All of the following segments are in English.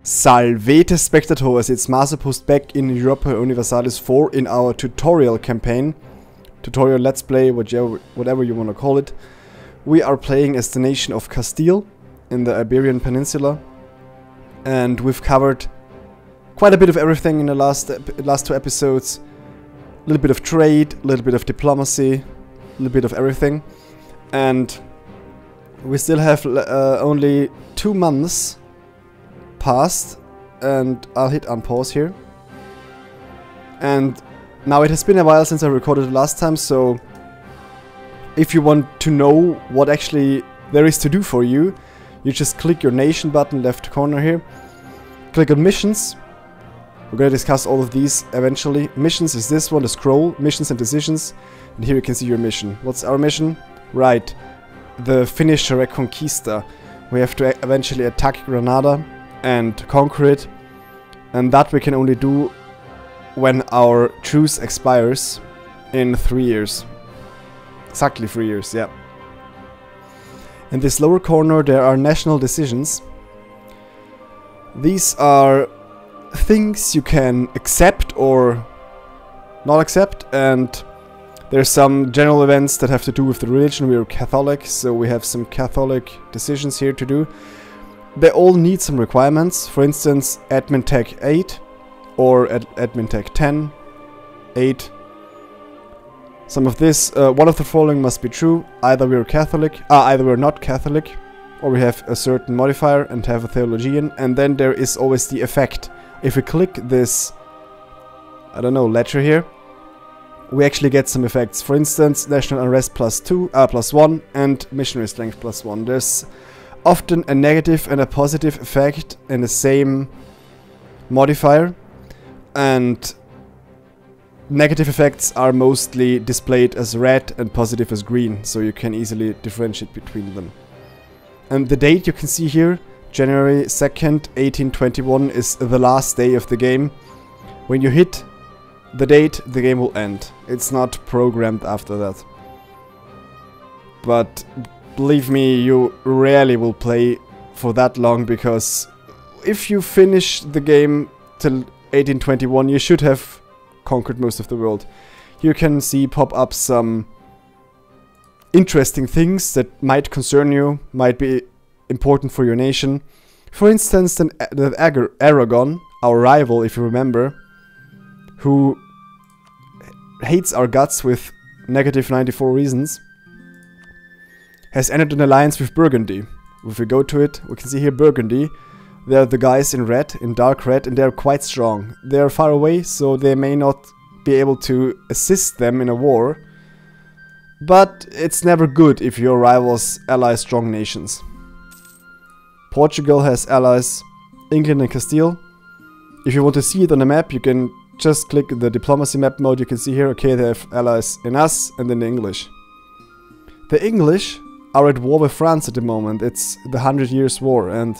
Salvete Spectatores, it's Masopust back in Europa Universalis 4 in our tutorial campaign. Tutorial let's play, whatever you want to call it. We are playing as the nation of Castile in the Iberian Peninsula. And we've covered quite a bit of everything in the last two episodes. A little bit of trade, a little bit of diplomacy, a little bit of everything. And we still have only 2 months past, and I'll hit unpause here. And now it has been a while since I recorded it last time, so if you want to know what actually there is to do for you, you just click your nation button left corner here, click on missions. We're gonna discuss all of these eventually. Missions is this one, the scroll, missions and decisions, and here you can see your mission. What's our mission? Right, the Finnish Reconquista. We have to eventually attack Granada and conquer it, and that we can only do when our truce expires in 3 years. Exactly 3 years, yeah. In this lower corner there are national decisions. These are things you can accept or not accept, and there's some general events that have to do with the religion. We are Catholic, so we have some Catholic decisions here to do. They all need some requirements. For instance, Admin Tech 8 or Admin Tech 10, 8. Some of this, one of the following must be true. Either we're Catholic, either we're not Catholic, or we have a certain modifier and have a theologian. And then there is always the effect. If we click this, I don't know, letter here, we actually get some effects. For instance, National Unrest +1 and Missionary Strength +1. There's often a negative and a positive effect in the same modifier, and negative effects are mostly displayed as red and positive as green, so you can easily differentiate between them. And the date you can see here, January 2nd, 1821, is the last day of the game. When you hit the date, the game will end. It's not programmed after that. But believe me, you rarely will play for that long, because if you finish the game till 1821, you should have conquered most of the world. You can see pop up some interesting things that might concern you, might be important for your nation. For instance, the Aragon, our rival, if you remember, who hates our guts with -94 reasons, has entered an alliance with Burgundy. If we go to it, we can see here Burgundy. They're the guys in red, in dark red, and they're quite strong. They're far away, so they may not be able to assist them in a war. But it's never good if your rivals ally strong nations. Portugal has allies, England and Castile. If you want to see it on the map, you can just click the diplomacy map mode. You can see here, okay, they have allies in us and in the English. The English are at war with France at the moment. It's the 100 Years' War, and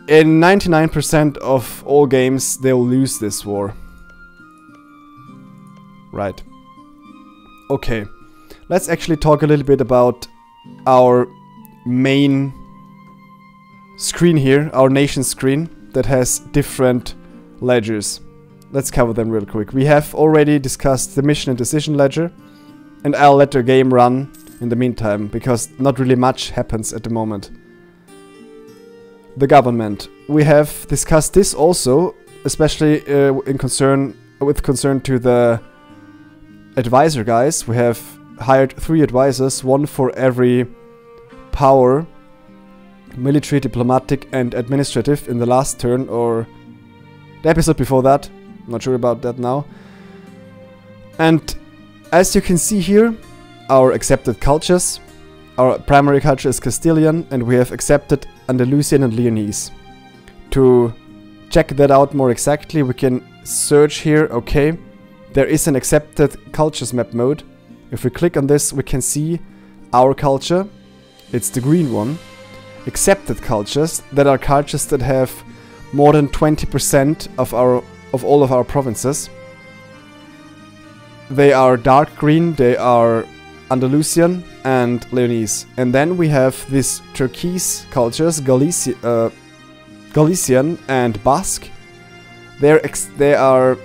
in 99% of all games they'll lose this war. Right. Okay. Let's actually talk a little bit about our main screen here, our nation screen, that has different ledgers. Let's cover them real quick. We have already discussed the mission and decision ledger, and I'll let the game run in the meantime, because not really much happens at the moment. The government. We have discussed this also, especially with concern to the advisor guys. We have hired 3 advisors, 1 for every power, military, diplomatic and administrative, in the last turn or the episode before that. I'm not sure about that now. And as you can see here, our accepted cultures. Our primary culture is Castilian, and we have accepted Andalusian and Leonese. To check that out more exactly, we can search here. Okay, there is an accepted cultures map mode. If we click on this, we can see our culture. It's the green one. Accepted cultures, that are cultures that have more than 20% of all of our provinces. They are dark green, they are Andalusian and Leonese. And then we have these turquoise cultures, Galician and Basque. They are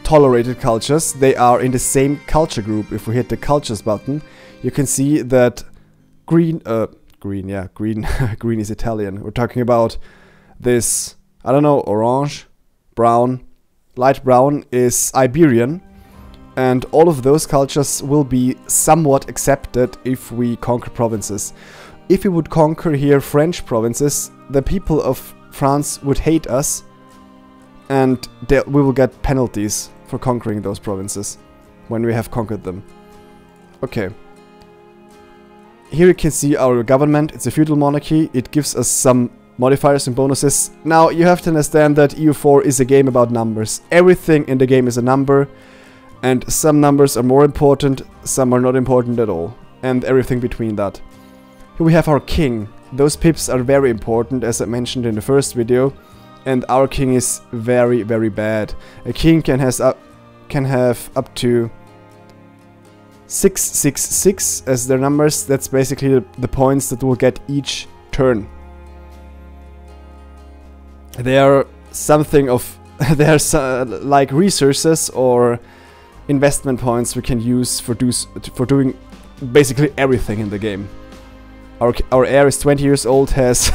tolerated cultures. They are in the same culture group. If we hit the cultures button, you can see that green is Italian. We're talking about this, I don't know, orange, brown, light brown is Iberian. And all of those cultures will be somewhat accepted if we conquer provinces. If we would conquer here French provinces, the people of France would hate us, and we will get penalties for conquering those provinces when we have conquered them. Okay. Here you can see our government. It's a feudal monarchy. It gives us some modifiers and bonuses. Now you have to understand that EU4 is a game about numbers. Everything in the game is a number. And some numbers are more important, some are not important at all. And everything between that. Here we have our king. Those pips are very important, as I mentioned in the first video. And our king is very, very bad. A king can have up to 666 as their numbers. That's basically the points that we'll get each turn. They are something of... they are like resources or investment points we can use for doing basically everything in the game. Our heir is 20 years old, has...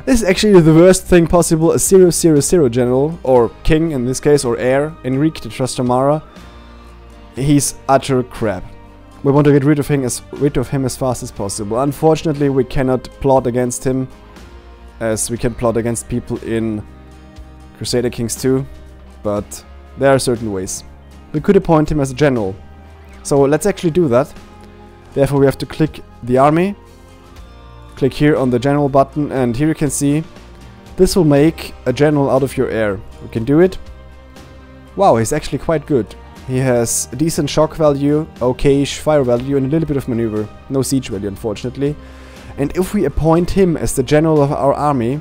This is actually the worst thing possible, a 000 general, or king in this case, or heir, Enrique de Trastamara. He's utter crap. We want to get rid of him as fast as possible. Unfortunately, we cannot plot against him, as we can plot against people in Crusader Kings 2, but there are certain ways. We could appoint him as a general. So let's actually do that. Therefore we have to click the army. Click here on the general button, and here you can see this will make a general out of your heir. We can do it. Wow, he's actually quite good. He has a decent shock value, okay-ish fire value, and a little bit of maneuver. No siege value, unfortunately. And if we appoint him as the general of our army,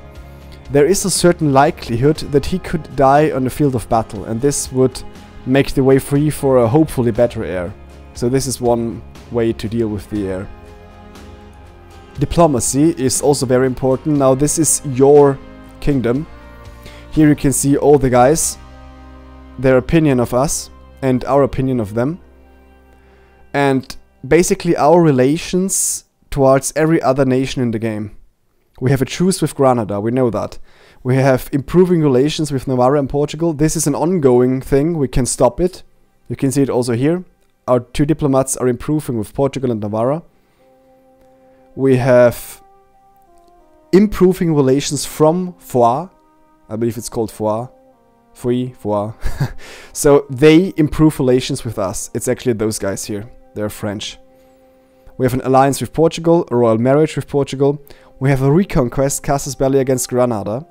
there is a certain likelihood that he could die on the field of battle, and this would make the way free for a hopefully better heir. So this is one way to deal with the heir. Diplomacy is also very important. Now this is your kingdom. Here you can see all the guys, their opinion of us and our opinion of them. And basically our relations towards every other nation in the game. We have a truce with Granada, we know that. We have improving relations with Navarra and Portugal. This is an ongoing thing, we can stop it. You can see it also here. Our two diplomats are improving with Portugal and Navarra. We have improving relations from Foix. I believe it's called Foix. Foix. So they improve relations with us. It's actually those guys here. They're French. We have an alliance with Portugal, a royal marriage with Portugal. We have a reconquest, casus belli against Granada.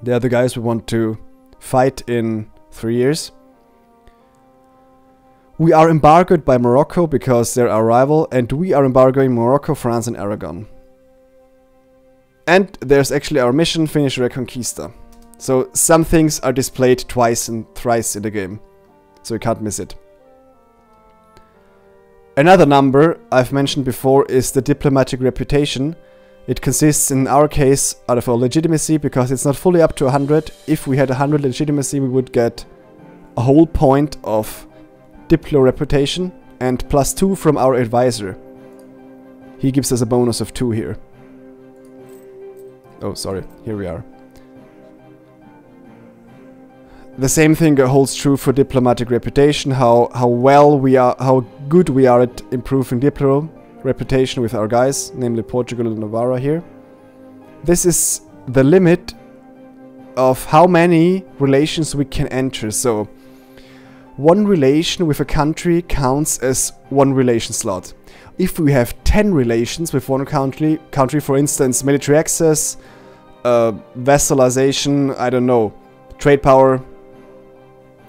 They are the guys we want to fight in 3 years. We are embargoed by Morocco because they're our rival, and we are embargoing Morocco, France and Aragon. And there's actually our mission, finish Reconquista. So some things are displayed twice and thrice in the game, so you can't miss it. Another number I've mentioned before is the diplomatic reputation. It consists, in our case, out of our legitimacy, because it's not fully up to 100. If we had 100 legitimacy, we would get a whole point of Diplo reputation and +2 from our advisor. He gives us a bonus of 2 here. Oh, sorry, here we are. The same thing holds true for diplomatic reputation, how good we are at improving Diplo reputation with our guys, namely Portugal and Navarra here. This is the limit of how many relations we can enter. So one relation with a country counts as one relation slot. If we have 10 relations with one country, for instance, military access, vassalization, I don't know, trade power,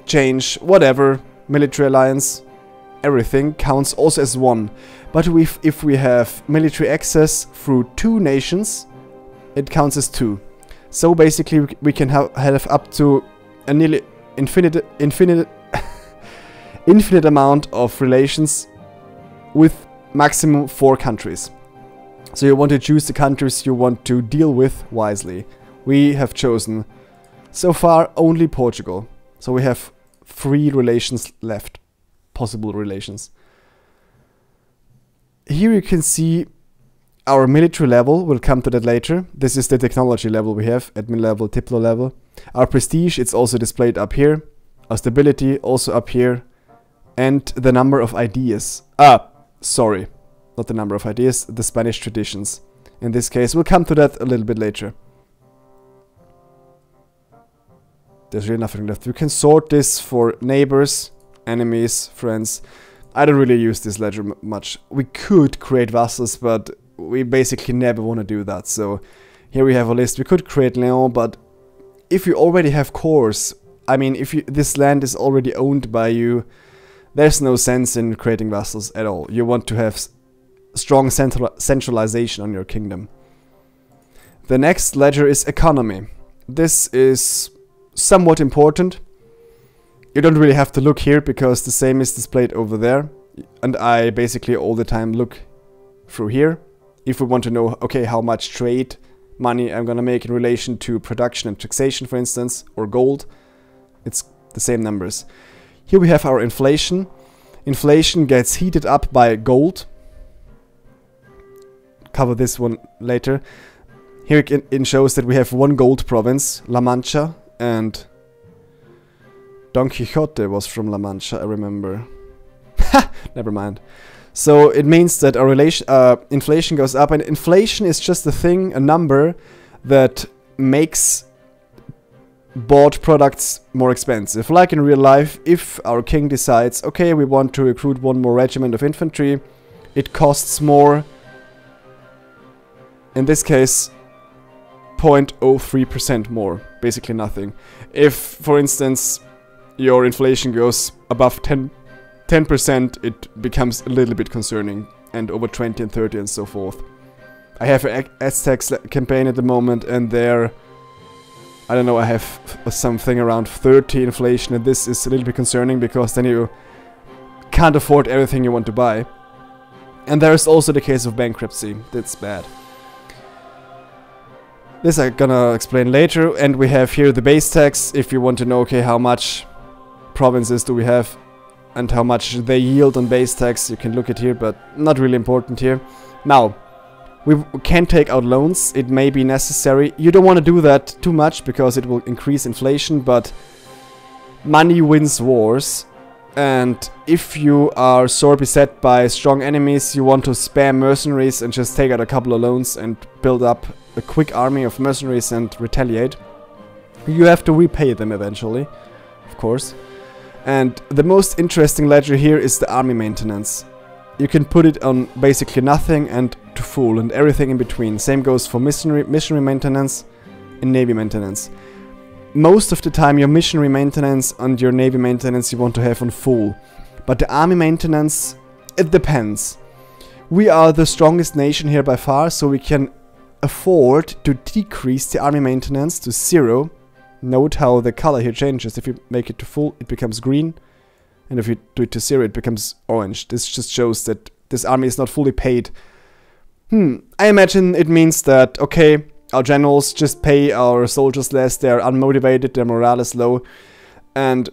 change, whatever, military alliance, everything counts also as one. But if we have military access through 2 nations, it counts as 2. So basically we can have up to a nearly infinite amount of relations with maximum 4 countries. So you want to choose the countries you want to deal with wisely. We have chosen, so far, only Portugal. So we have 3 relations left. Possible relations. Here you can see our military level. We'll come to that later. This is the technology level we have. Admin level, Diplo level. Our prestige, it's also displayed up here. Our stability, also up here. And the number of ideas. Sorry. Not the number of ideas, the Spanish traditions. In this case, we'll come to that a little bit later. There's really nothing left. We can sort this for neighbors, enemies, friends. I don't really use this ledger much. We could create vassals, but we basically never want to do that. So here we have a list. We could create Leon, but if you already have cores, I mean, if this land is already owned by you, there's no sense in creating vassals at all. You want to have strong centralization on your kingdom. The next ledger is economy. This is somewhat important. You don't really have to look here because the same is displayed over there. And I basically all the time look through here. If we want to know, okay, how much trade money I'm gonna make in relation to production and taxation, for instance, or gold, it's the same numbers. Here we have our inflation. Inflation gets heated up by gold. Cover this one later. Here it shows that we have 1 gold province, La Mancha, and Don Quixote was from La Mancha, I remember. Never mind. So it means that our inflation goes up, and inflation is just a thing, a number that makes bought products more expensive. Like in real life, if our king decides, okay, we want to recruit 1 more regiment of infantry, it costs more. In this case, 0.03% more, basically nothing. If, for instance, your inflation goes above 10%, it becomes a little bit concerning, and over 20 and 30 and so forth. I have an Aztecs campaign at the moment, and there, I don't know, I have something around 30 inflation, and this is a little bit concerning because then you can't afford everything you want to buy. And there is also the case of bankruptcy. That's bad. This I'm gonna explain later, and we have here the base tax. If you want to know, okay, how much provinces do we have and how much they yield on base tax, you can look at here, but not really important here. Now, we can take out loans. It may be necessary. You don't want to do that too much because it will increase inflation, but money wins wars. And if you are sore beset by strong enemies, you want to spam mercenaries and just take out a couple of loans and build up a quick army of mercenaries and retaliate. You have to repay them eventually, of course. And the most interesting ledger here is the army maintenance. You can put it on basically nothing and to full and everything in between. Same goes for missionary maintenance and navy maintenance. Most of the time your missionary maintenance and your navy maintenance you want to have on full. But the army maintenance, it depends. We are the strongest nation here by far, so we can afford to decrease the army maintenance to 0. Note how the color here changes. If you make it to full, it becomes green. And if you do it to 0, it becomes orange. This just shows that this army is not fully paid. I imagine it means that, okay, our generals just pay our soldiers less, they're unmotivated, their morale is low. And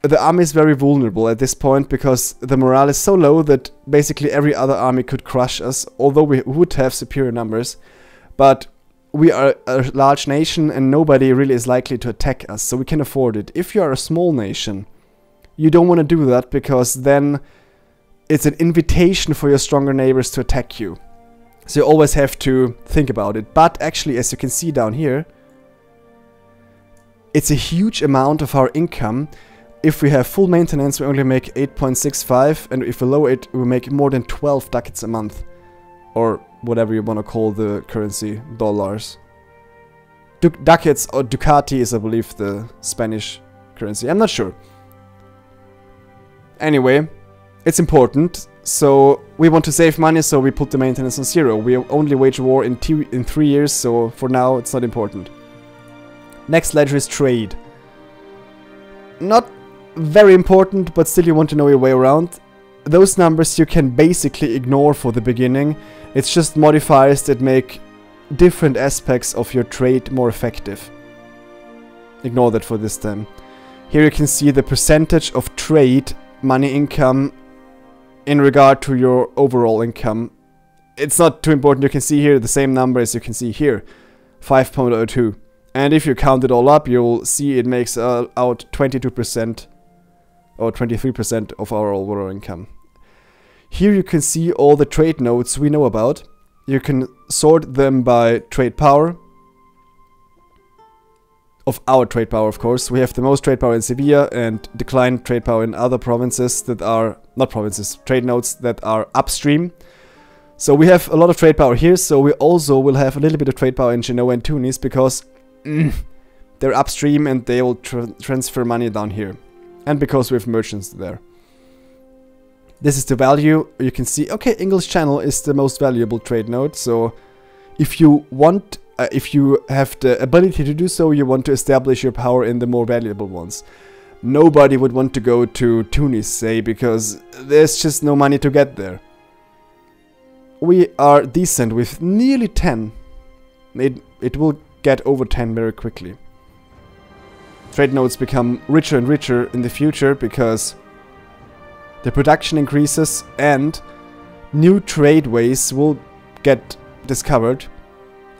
the army is very vulnerable at this point because the morale is so low that basically every other army could crush us, although we would have superior numbers. But we are a large nation and nobody really is likely to attack us, so we can afford it. If you are a small nation, you don't want to do that because then it's an invitation for your stronger neighbors to attack you. So you always have to think about it. But actually, as you can see down here, it's a huge amount of our income. If we have full maintenance, we only make 8.65, and if we lower it, we make more than 12 ducats a month. Or whatever you want to call the currency, dollars. Ducats or Ducati is, I believe, the Spanish currency. I'm not sure. Anyway, it's important. So we want to save money, so we put the maintenance on 0. We only wage war in 3 years, so for now it's not important. Next ledger is trade. Not very important, but still you want to know your way around. those numbers you can basically ignore for the beginning. It's just modifiers that make different aspects of your trade more effective. Ignore that for this time. Here you can see the percentage of trade money income in regard to your overall income. It's not too important. You can see here the same number as you can see here, 5.02. And if you count it all up, you'll see it makes out 22% or 23% of our overall income. Here you can see all the trade nodes we know about. You can sort them by trade power. Of our trade power, of course. We have the most trade power in Sevilla and declined trade power in other provinces that are, not provinces, trade nodes that are upstream. So we have a lot of trade power here, so we also will have a little bit of trade power in Genoa and Tunis because they're upstream and they will transfer money down here. And because we have merchants there. This is the value. You can see, okay, English Channel is the most valuable trade node. So if you want, if you have the ability to do so, you want to establish your power in the more valuable ones. Nobody would want to go to Tunis, say, because there's just no money to get there. We are decent with nearly 10. It will get over 10 very quickly. Trade nodes become richer and richer in the future because the production increases and new trade ways will get discovered.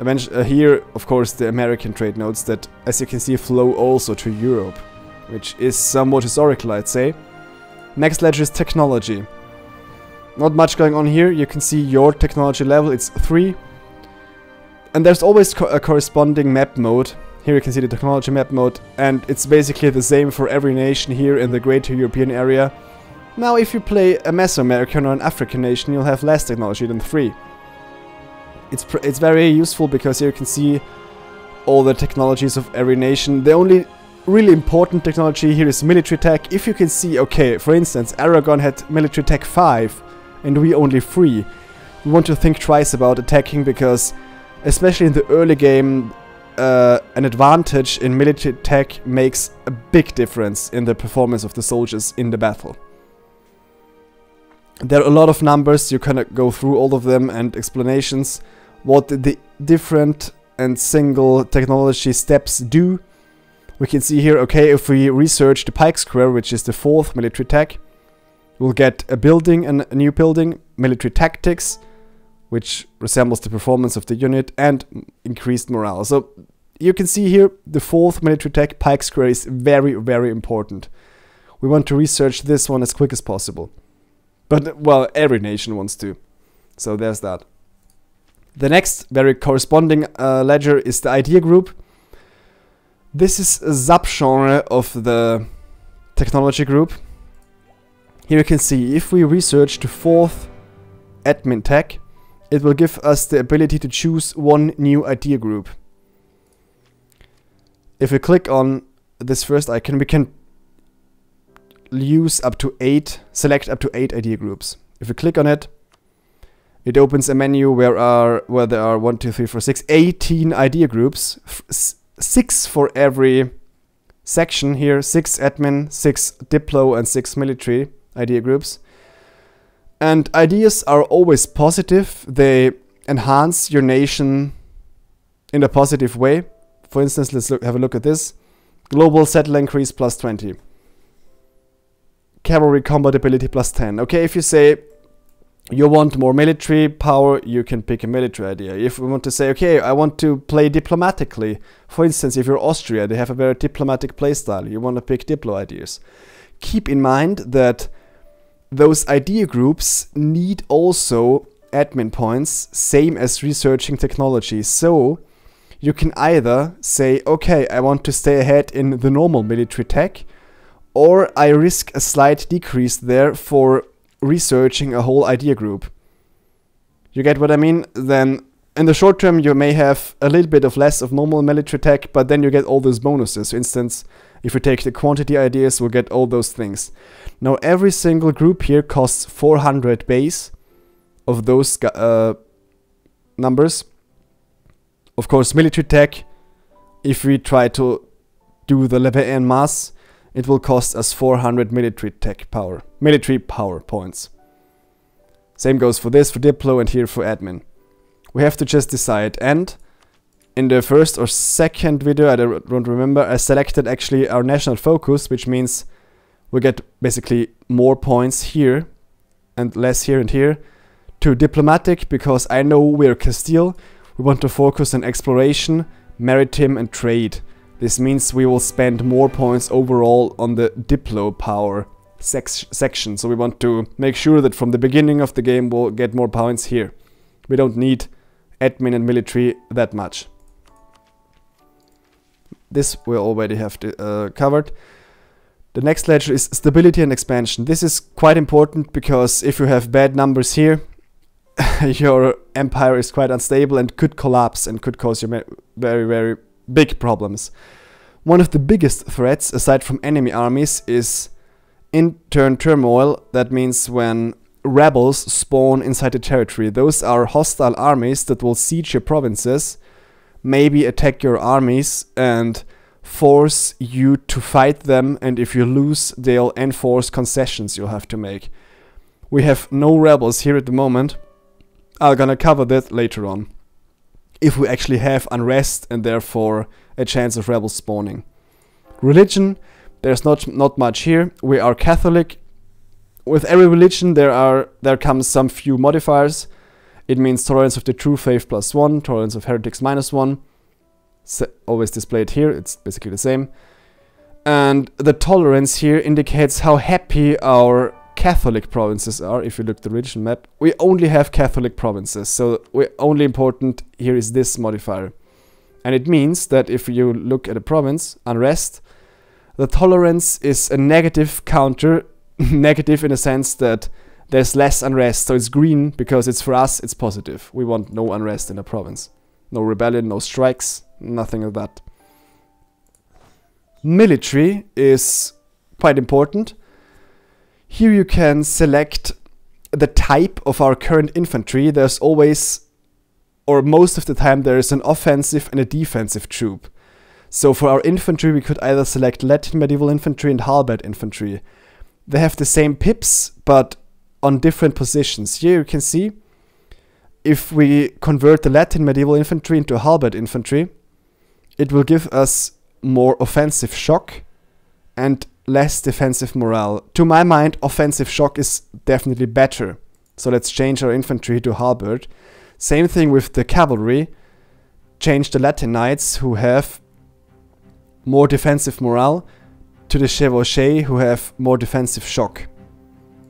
Eventually, here, of course, the American trade nodes that, as you can see, flow also to Europe, which is somewhat historical, I'd say. Next ledger is technology. Not much going on here. You can see your technology level, it's 3. And there's always a corresponding map mode. Here you can see the technology map mode, and it's basically the same for every nation here in the Greater European area. Now, if you play a Mesoamerican or an African nation, you'll have less technology than 3. It's very useful because here you can see all the technologies of every nation. The only really important technology here is military tech. If you can see, okay, for instance, Aragon had military tech 5 and we only 3. We want to think twice about attacking because, especially in the early game, an advantage in military tech makes a big difference in the performance of the soldiers in the battle. There are a lot of numbers, you can go through all of them and explanations what the different and single technology steps do. We can see here, okay, if we research the Pike Square, which is the 4th military tech, we'll get a building and a new building, military tactics, which resembles the performance of the unit, and increased morale. So you can see here the 4th military tech, Pike Square, is very, very important. We want to research this one as quick as possible. But, well, every nation wants to. So there's that. The next very corresponding ledger is the idea group. This is a subgenre of the technology group. Here you can see if we research the 4th admin tech, it will give us the ability to choose one new idea group. If we click on this first icon, we can use up to 8, select up to 8 idea groups. If we click on it, it opens a menu where there are 1, 2, 3, 4, 6, 18 idea groups. 6 for every section here, 6 admin, 6 diplo and 6 military idea groups. And ideas are always positive. They enhance your nation in a positive way. For instance, let's have a look at this. Global settler increase plus 20. Cavalry combat ability plus 10. Okay, if you say you want more military power, you can pick a military idea. If we want to say, okay, I want to play diplomatically. For instance, if you're Austria, they have a very diplomatic playstyle. You want to pick diplo ideas. Keep in mind that those idea groups need also admin points, same as researching technology. So you can either say, okay, I want to stay ahead in the normal military tech, or I risk a slight decrease there for researching a whole idea group. You get what I mean? Then in the short term you may have a little bit of less of normal military tech, but then you get all those bonuses. For instance, if we take the quantity ideas, we'll get all those things. Now every single group here costs 400 base of those numbers. Of course, military tech, if we try to do the level en masse, it will cost us 400 military tech power. military power points. Same goes for this, for Diplo, and here for admin. We have to just decide. And in the first or second video, I don't remember, I selected actually our national focus, which means we get basically more points here and less here and here, to diplomatic, because I know we're Castile. We want to focus on exploration, maritime and trade. This means we will spend more points overall on the Diplo power section. So we want to make sure that from the beginning of the game we'll get more points here. We don't need admin and military that much. This we already have covered. The next ledger is stability and expansion. This is quite important because if you have bad numbers here, your empire is quite unstable and could collapse and could cause you very, very big problems. One of the biggest threats, aside from enemy armies, is intern turmoil. That means when rebels spawn inside the territory. Those are hostile armies that will siege your provinces, maybe attack your armies and force you to fight them, and if you lose, they'll enforce concessions you'll have to make. We have no rebels here at the moment. I'm gonna cover that later on. If we actually have unrest and therefore a chance of rebels spawning. Religion, there's not much here. We are Catholic. With every religion there comes some few modifiers. It means tolerance of the true faith +1, tolerance of heretics -1. Always displayed here, it's basically the same. And the tolerance here indicates how happy our Catholic provinces are. If you look at the religion map, we only have Catholic provinces, so only important here is this modifier. And it means that if you look at a province, unrest, the tolerance is a negative counter, negative in a sense that there's less unrest, so it's green because it's for us, it's positive. We want no unrest in a province. No rebellion, no strikes, nothing of that. Military is quite important. Here you can select the type of our current infantry. There's always, or most of the time, there is an offensive and a defensive troop. So for our infantry we could either select Latin medieval infantry and halberd infantry. They have the same pips, but on different positions. Here you can see, if we convert the Latin medieval infantry into halberd infantry, it will give us more offensive shock and less defensive morale. To my mind, offensive shock is definitely better. So let's change our infantry to halberd. Same thing with the cavalry. Change the Latin knights, who have more defensive morale, to the chevauchés, who have more defensive shock.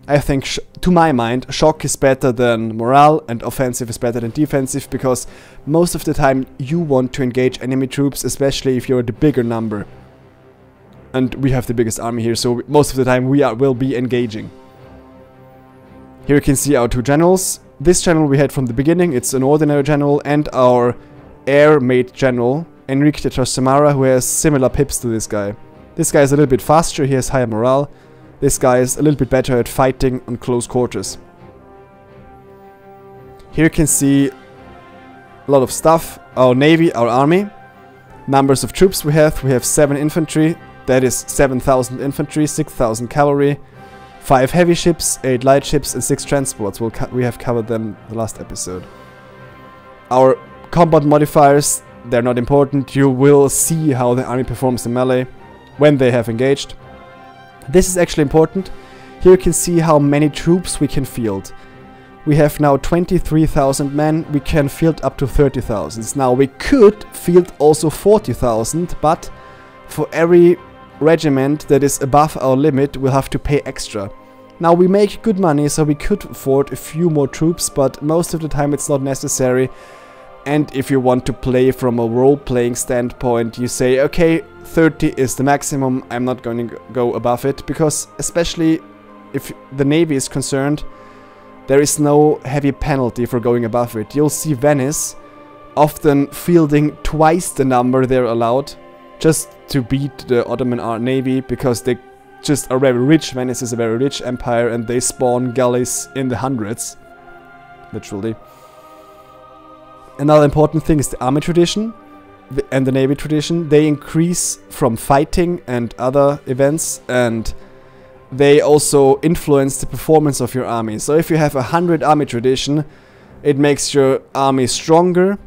I think, to my mind, shock is better than morale and offensive is better than defensive, because most of the time you want to engage enemy troops, especially if you're the bigger number. And we have the biggest army here, so most of the time we will be engaging. Here you can see our two generals. This general we had from the beginning, it's an ordinary general, and our air-made general, Enrique de Trastamara, who has similar pips to this guy. This guy is a little bit faster, he has higher morale. This guy is a little bit better at fighting on close quarters. Here you can see a lot of stuff. Our navy, our army. Numbers of troops we have 7 infantry. That is 7,000 infantry, 6,000 cavalry, 5 heavy ships, 8 light ships and 6 transports. We have covered them the last episode. Our combat modifiers, they're not important. You will see how the army performs in melee when they have engaged. This is actually important. Here you can see how many troops we can field. We have now 23,000 men. We can field up to 30,000. Now we could field also 40,000, but for every regiment that is above our limit, we'll have to pay extra. Now we make good money, so we could afford a few more troops, but most of the time it's not necessary. And if you want to play from a role-playing standpoint, you say, okay, 30 is the maximum, I'm not going to go above it, because especially if the navy is concerned, there is no heavy penalty for going above it. You'll see Venice often fielding twice the number they're allowed, just to beat the Ottoman navy, because they just are very rich. Venice is a very rich empire and they spawn galleys in the hundreds, literally. Another important thing is the army tradition and the navy tradition. They increase from fighting and other events, and they also influence the performance of your army. So if you have 100 army tradition, it makes your army stronger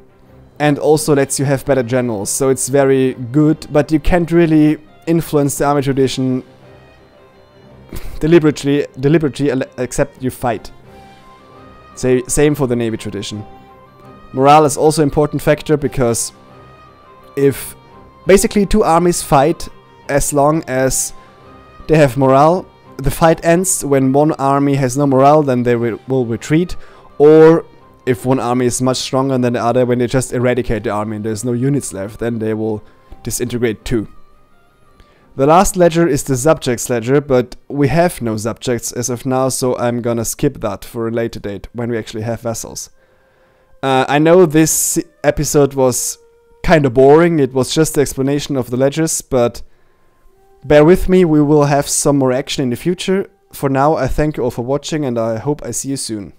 and also lets you have better generals. So it's very good, but you can't really influence the army tradition deliberately except you fight. Same for the navy tradition. Morale is also an important factor, because if basically two armies fight, as long as they have morale, the fight ends. When one army has no morale, then they will retreat, or if one army is much stronger than the other, when they just eradicate the army and there's no units left, then they will disintegrate too. The last ledger is the subjects ledger, but we have no subjects as of now, so I'm gonna skip that for a later date when we actually have vassals. I know this episode was kinda boring, it was just the explanation of the ledgers, but bear with me, we will have some more action in the future. For now, I thank you all for watching and I hope I see you soon.